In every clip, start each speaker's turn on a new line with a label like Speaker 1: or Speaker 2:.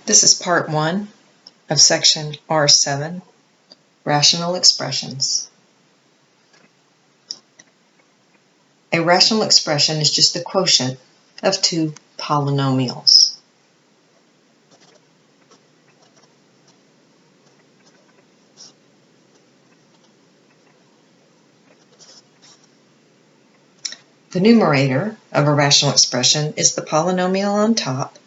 Speaker 1: This is part 1 of section R.7, Rational Expressions. A rational expression is just the quotient of two polynomials. The numerator of a rational expression is the polynomial on top,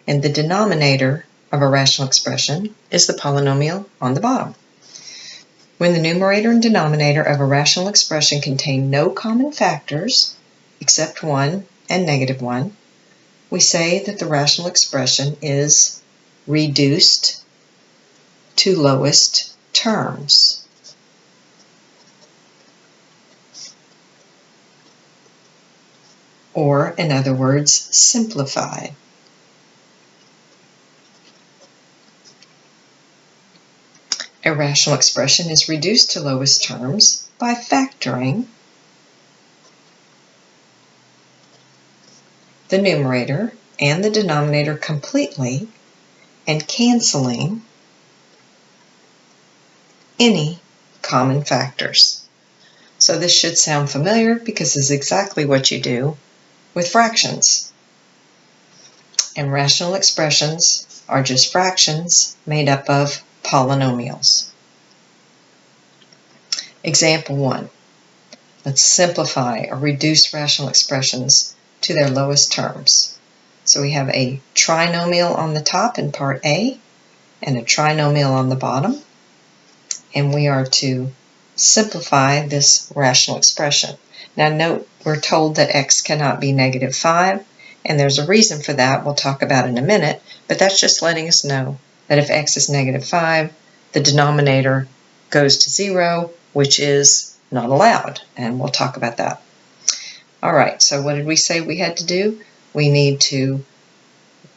Speaker 1: and the denominator of a rational expression is the polynomial on the bottom. When the numerator and denominator of a rational expression contain no common factors except 1 and -1, we say that the rational expression is reduced to lowest terms. Or, in other words, simplified. A rational expression is reduced to lowest terms by factoring the numerator and the denominator completely and canceling any common factors. So this should sound familiar because this is exactly what you do with fractions. And rational expressions are just fractions made up of polynomials. Example 1. Let's simplify or reduce rational expressions to their lowest terms. So we have a trinomial on the top in part A and a trinomial on the bottom. And we are to simplify this rational expression. Now note, we're told that x cannot be -5, and there's a reason for that we'll talk about in a minute, but that's just letting us know that if x is -5, the denominator goes to 0, which is not allowed, and we'll talk about that. All right, so what did we say we had to do? We need to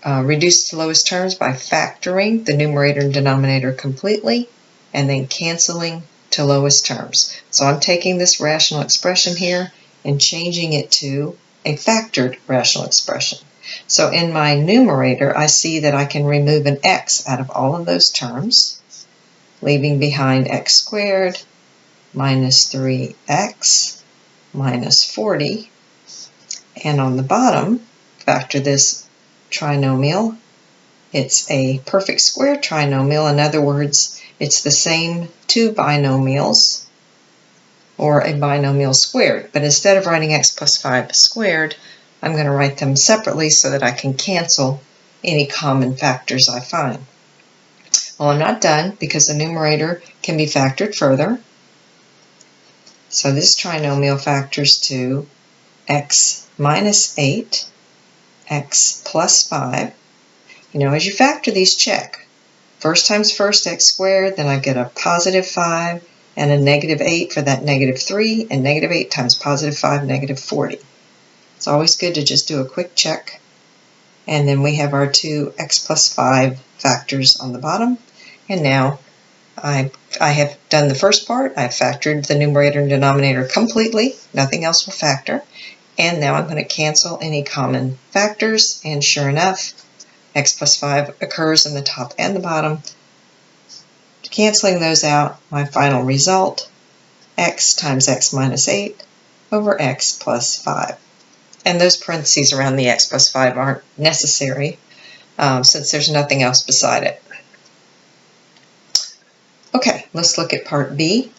Speaker 1: reduce to lowest terms by factoring the numerator and denominator completely, and then canceling to lowest terms. So I'm taking this rational expression here and changing it to a factored rational expression. So in my numerator, I see that I can remove an x out of all of those terms, leaving behind x squared minus 3x minus 40. And on the bottom, factor this trinomial. It's a perfect square trinomial. In other words, it's the same two binomials, or a binomial squared. But instead of writing x plus 5 squared, I'm going to write them separately so that I can cancel any common factors I find. Well, I'm not done because the numerator can be factored further. So this trinomial factors to x minus 8, x plus 5. You know, as you factor these, check. First times first, x squared, then I get a positive 5 and a -8 for that -3, and -8 times positive 5, -40. It's always good to just do a quick check. And then we have our two x plus 5 factors on the bottom. And now I have done the first part. I've factored the numerator and denominator completely. Nothing else will factor. And now I'm going to cancel any common factors. And sure enough, x plus 5 occurs in the top and the bottom. Canceling those out, my final result, x times x minus 8 over x plus 5. And those parentheses around the x plus 5 aren't necessary since there's nothing else beside it. Okay, let's look at part B.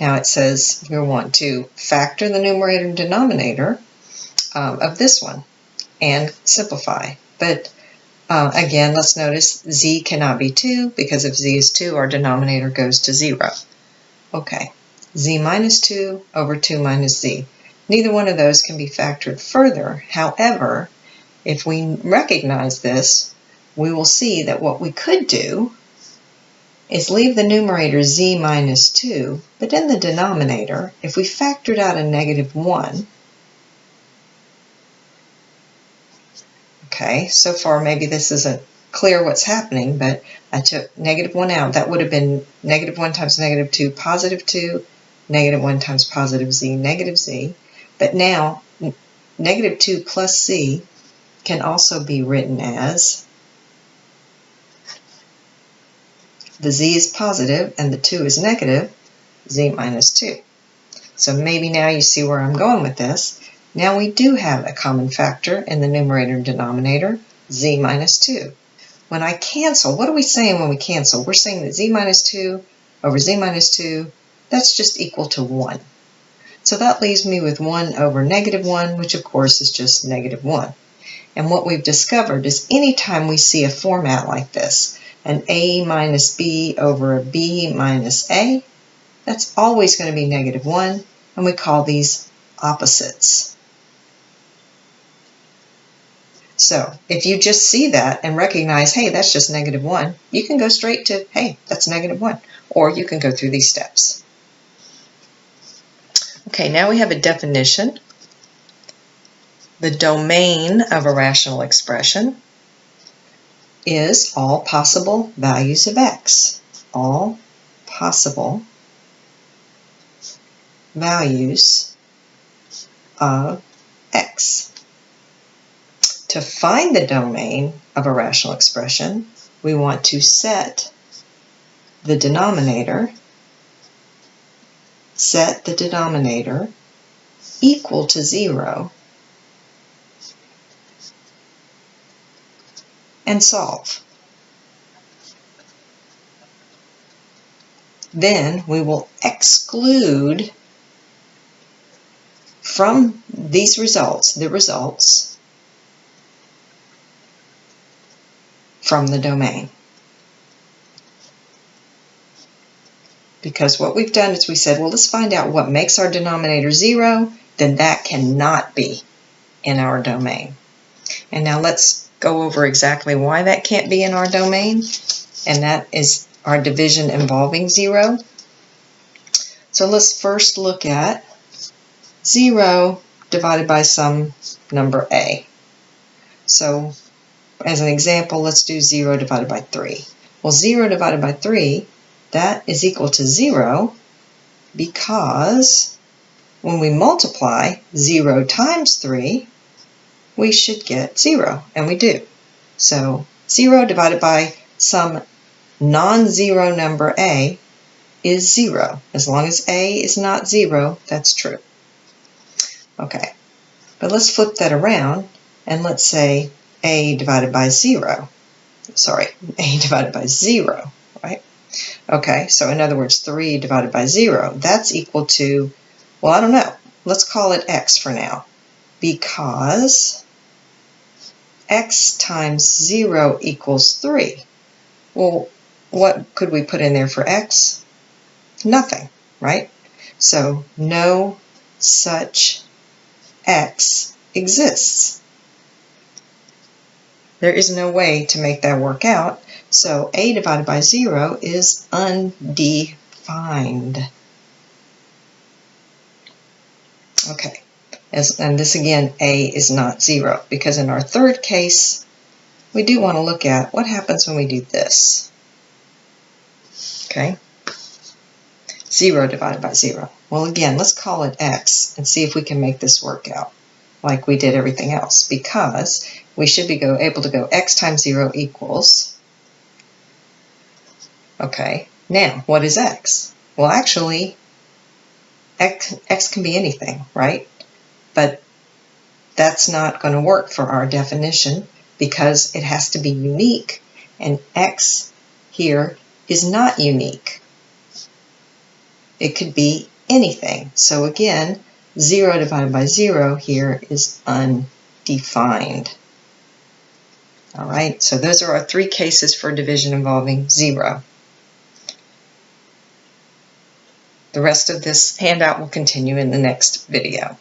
Speaker 1: Now it says we want to factor the numerator and denominator of this one and simplify. But again, let's notice z cannot be 2 because if z is 2, our denominator goes to 0. Okay, z minus 2 over 2 minus z. Neither one of those can be factored further. However, if we recognize this, we will see that what we could do is leave the numerator z minus 2, but in the denominator, if we factored out a -1, okay, so far maybe this isn't clear what's happening, but I took -1 out. That would have been -1 times -2, positive 2, -1 times positive z, negative z. But now, -2 plus z can also be written as the z is positive and the 2 is negative, z minus 2. So maybe now you see where I'm going with this. Now we do have a common factor in the numerator and denominator, z minus 2. When I cancel, what are we saying when we cancel? We're saying that z minus 2 over z minus 2, that's just equal to 1. So that leaves me with 1 over negative 1, which of course is just negative 1. And what we've discovered is anytime we see a format like this, an a minus b over a b minus a, that's always going to be negative 1, and we call these opposites. So if you just see that and recognize, hey, that's just negative 1, you can go straight to, hey, that's negative 1. Or you can go through these steps. Okay, now we have a definition. The domain of a rational expression is all possible values of x. All possible values of x. To find the domain of a rational expression, we want to set the denominator equal to 0 and solve. Then we will exclude from these results, the results from the domain. Because what we've done is we said, well, let's find out what makes our denominator 0, then that cannot be in our domain. And now let's go over exactly why that can't be in our domain, and that is our division involving 0. So let's first look at 0 divided by some number a. So as an example, let's do 0 divided by 3. Well, 0 divided by 3, that is equal to 0 because when we multiply 0 times 3, we should get 0, and we do. So 0 divided by some non-zero number a is 0. As long as a is not 0, that's true. Okay, but let's flip that around and let's say a divided by 0. Sorry, a divided by 0, right? Okay, so in other words, 3 divided by 0, that's equal to, well, I don't know. Let's call it x for now, because x times 0 equals 3. Well, what could we put in there for x? Nothing, right? So no such x exists. There is no way to make that work out, so a divided by 0 is undefined. Okay, and this again, a is not 0, because in our third case, we do want to look at what happens when we do this. Okay, 0 divided by 0. Well, again, let's call it x and see if we can make this work out like we did everything else, because we should be able to go x times 0 equals. Okay, now what is x? Well, actually, x can be anything, right? But that's not going to work for our definition because it has to be unique, and x here is not unique. It could be anything. So again, 0 divided by 0 here is undefined. All right, so those are our 3 cases for division involving 0. The rest of this handout will continue in the next video.